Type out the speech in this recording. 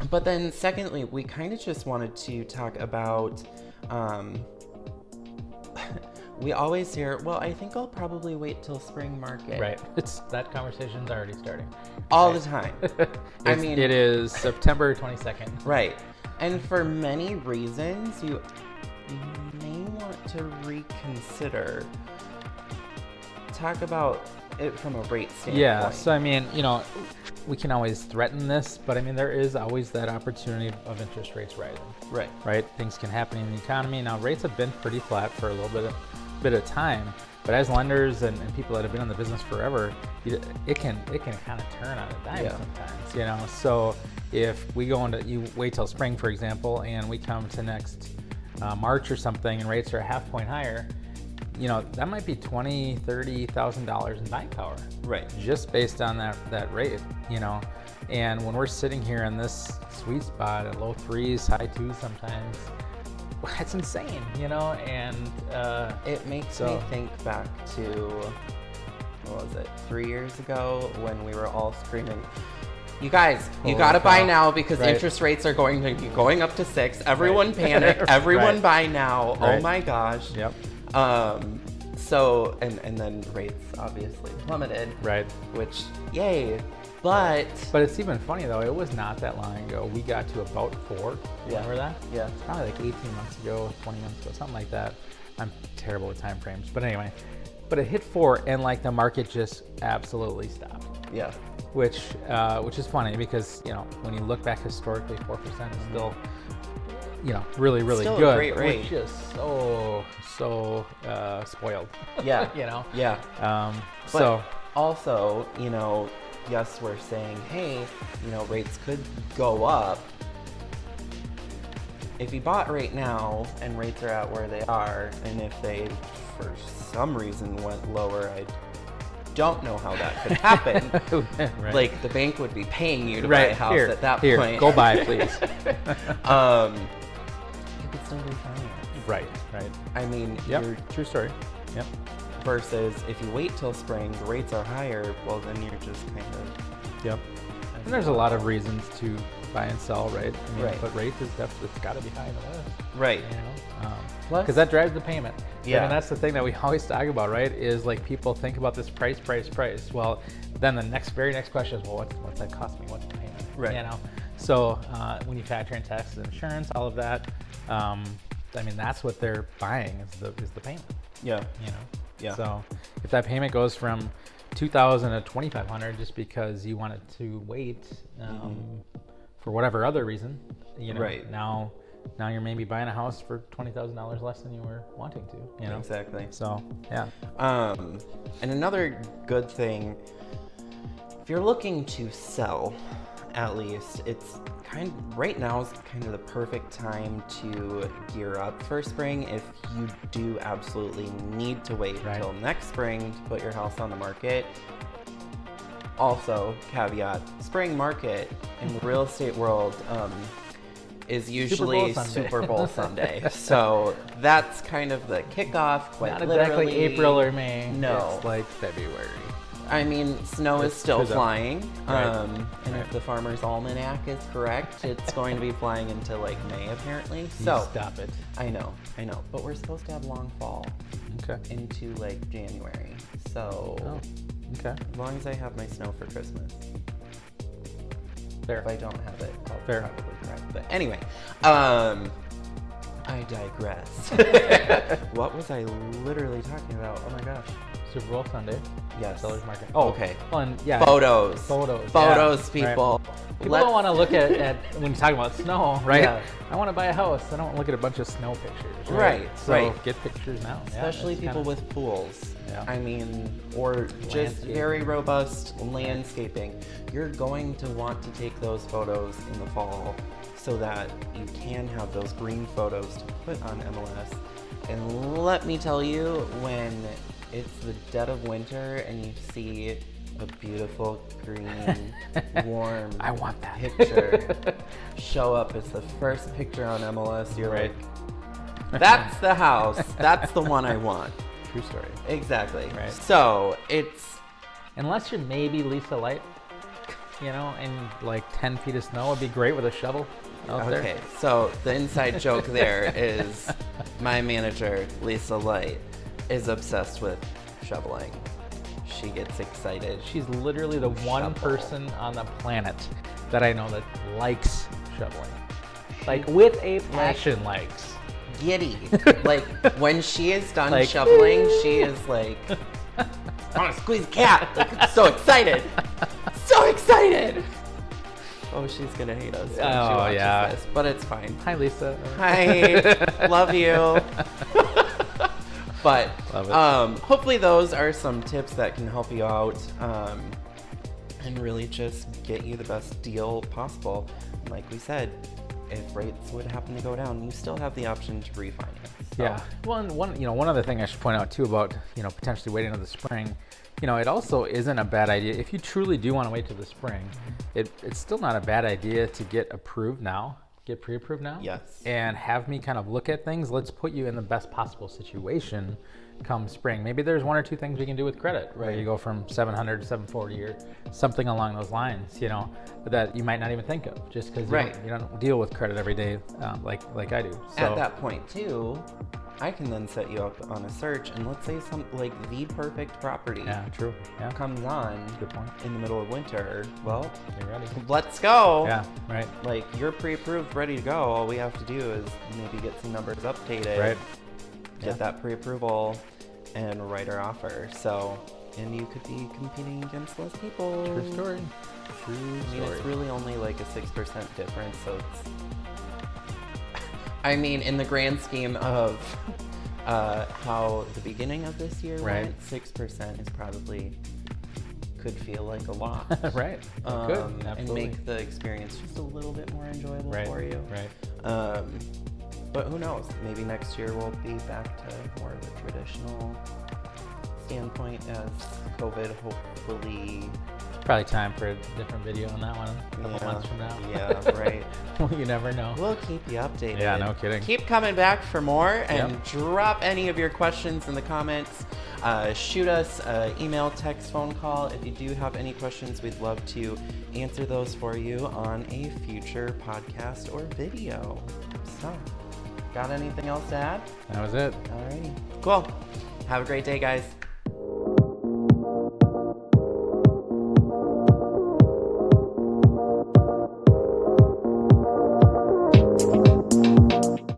But then secondly, we kind of just wanted to talk about, we always hear, well, I think I'll probably wait till spring market. Right. That conversation's already starting. All the time. I mean, it is September 22nd. Right. And for many reasons, you may want to reconsider. Talk about it from a rate standpoint. Yeah, so I mean, we can always threaten this, but I mean, there is always that opportunity of interest rates rising. Right. Right? Things can happen in the economy. Now, rates have been pretty flat for a little bit of time, but as lenders and people that have been in the business forever, it can kind of turn on a dime sometimes, So if we go into, you wait till spring, for example, and we come to next March or something and rates are a half point higher, that might be $20,000, $30,000 in buying power. Right. Just based on that rate, And when we're sitting here in this sweet spot at low threes, high twos sometimes, that's insane, And it makes me think back to, what was it, 3 years ago when we were all screaming, you guys, you gotta buy now because interest rates are going to be going up to 6. Everyone panic. Everyone buy now. Oh my gosh. Yep. So, and then rates obviously plummeted. Right. Which, yay. But it's even funny though, it was not that long ago. We got to about 4. Remember that? Yeah. It's probably like 18 months ago, 20 months ago, something like that. I'm terrible with time frames. But anyway, it hit 4 and like the market just absolutely stopped. Yeah. Which is funny because, when you look back historically, 4% is still, really, really still good. A great rate. We're just so spoiled. Yeah. Yeah. So also, yes, we're saying, hey, rates could go up. If you bought right now and rates are at where they are, and if they, for some reason, went lower, I don't know how that could happen. Right. Like, the bank would be paying you to buy a house at that point. Go buy, please. You could still refinance. Right. I mean, True story. Yep. Versus if you wait till spring, the rates are higher, well, then you're just kind of... Yep. And there's a lot of reasons to buy and sell, right? I mean, right. But rate is definitely, it's got to be high in the list. Right. Because that drives the payment. Yeah. I mean, that's the thing that we always talk about, right? Is like people think about this price. Well, then the very next question is, well, what's that cost me? What's the payment? Right. So when you factor in taxes, insurance, all of that, I mean, that's what they're buying is the payment. Yeah. Yeah. So if that payment goes from $2,000 to $2,500 just because you wanted to wait for whatever other reason, right. Now you're maybe buying a house for $20,000 less than you were wanting to. Exactly. So yeah. And another good thing, if you're looking to sell, at least it's right now is kind of the perfect time to gear up for spring if you do absolutely need to wait until next spring to put your house on the market. Also, caveat, spring market in the real estate world is usually Super Bowl Sunday. So that's kind of the kickoff, quite Not literally. exactly April or May. No. It's like February. I mean, snow is still flying, and Right. if the Farmer's Almanac is correct, it's going to be flying into like May apparently. So stop it. I know, but we're supposed to have long fall into like January. So as long as I have my snow for Christmas. Fair. If I don't have it, I'll Fair. probably cry. But anyway, I digress. What was I literally talking about? Oh my gosh. Super Bowl Sunday. Yes. Sellers market. Oh, okay. Well, and Photos, yeah, people. Right. People don't want to look at when you talk about snow, right? Yeah. I want to buy a house. I don't want to look at a bunch of snow pictures. Right. So get pictures now. Especially people with pools. Yeah. I mean, or just very robust landscaping. You're going to want to take those photos in the fall so that you can have those green photos to put on MLS. And let me tell you, when it's the dead of winter and you see a beautiful green, warm I want that picture show up as the first picture on MLS, you're like, that's the house. That's the one I want. True story. Exactly. Right. So it's... Unless you're maybe Lisa Light. and like 10 feet of snow would be great with a shovel out there. Okay, so the inside joke there is my manager, Lisa Light, is obsessed with shoveling. She gets excited. She's literally the one person on the planet that I know that likes shoveling. Like with a passion, likes. Giddy. Like when she is done Like, shoveling, she is like, I want to squeeze a cat. Like, so excited. So excited. Oh, she's going to hate us when she watches this, but it's fine. Hi, Lisa. Hi. Love you. But Love it. hopefully those are some tips that can help you out and really just get you the best deal possible. Like we said, if rates would happen to go down, you still have the option to refinance. So. Yeah. One other thing I should point out too about potentially waiting until the spring. It also isn't a bad idea if you truly do want to wait till the spring. It's still not a bad idea to get approved now. Get pre-approved now. Yes. And have me kind of look at things. Let's put you in the best possible situation come spring. Maybe there's one or two things we can do with credit, where you go from 700 to 740 or something along those lines, that you might not even think of just because you don't deal with credit every day like I do. So, at that point too, I can then set you up on a search, and let's say something like the perfect property true. Yeah. comes on Good point. in the middle of winter. Well, You're ready. let's go. Yeah, right. Like, you're pre-approved, ready to go. All we have to do is maybe get some numbers updated, Right. get that pre-approval, and write our offer. So, and you could be competing against less people. True story. True I mean, story. it's really only like a 6% difference, so it's... I mean, in the grand scheme of how the beginning of this year went, 6% is probably... could feel like a lot. Right. And Good. Absolutely. make the experience just a little bit more enjoyable for you. Right. But who knows? Maybe next year we'll be back to more of a traditional standpoint as COVID hopefully... Probably time for a different video on that one a couple months from now. Yeah, right. You never know. We'll keep you updated. Yeah, no kidding. Keep coming back for more, and drop any of your questions in the comments. Shoot us an email, text, phone call. If you do have any questions, we'd love to answer those for you on a future podcast or video. So, got anything else to add? That was it. Alrighty. Cool. Have a great day, guys.